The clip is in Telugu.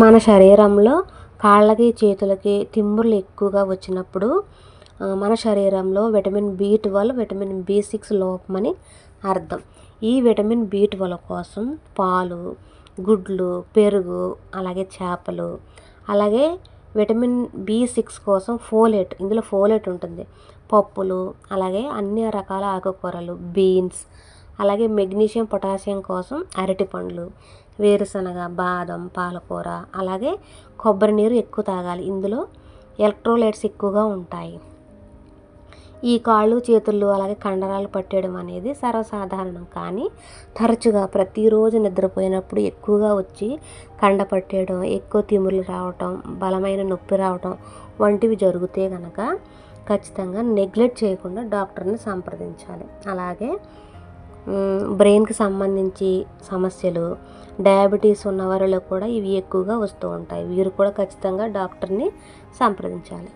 మన శరీరంలో కాళ్ళకి చేతులకి తిమ్ముర్లు ఎక్కువగా వచ్చినప్పుడు మన శరీరంలో విటమిన్ B12 విటమిన్ B6 లోపమని అర్థం. ఈ విటమిన్ B12 కోసం పాలు, గుడ్లు, పెరుగు, అలాగే చేపలు, అలాగే విటమిన్ B6 కోసం ఫోలేట్, ఇందులో ఫోలేట్ ఉంటుంది, పప్పులు, అలాగే అన్ని రకాల ఆకుకూరలు, బీన్స్, అలాగే మెగ్నీషియం పొటాషియం కోసం అరటిపండ్లు, వేరుశనగ, బాదం, పాలకూర, అలాగే కొబ్బరి నీరు ఎక్కువ తాగాలి. ఇందులో ఎలక్ట్రోలైట్స్ ఎక్కువగా ఉంటాయి. ఈ కాళ్ళు చేతులు అలాగే కండరాలు పట్టేయడం అనేది సర్వసాధారణం, కానీ తరచుగా ప్రతిరోజు నిద్రపోయినప్పుడు ఎక్కువగా వచ్చి కండ పట్టేయడం, ఎక్కువ తిమ్ముర్లు రావటం, బలమైన నొప్పి రావటం వంటివి జరిగితే కనుక ఖచ్చితంగా నెగ్లెక్ట్ చేయకుండా డాక్టర్ని సంప్రదించాలి. అలాగే బ్రెయిన్కి సంబంధించి సమస్యలు, డయాబెటీస్ ఉన్నవారిలో కూడా ఇవి ఎక్కువగా వస్తూ ఉంటాయి. వీరు కూడా ఖచ్చితంగా డాక్టర్ని సంప్రదించాలి.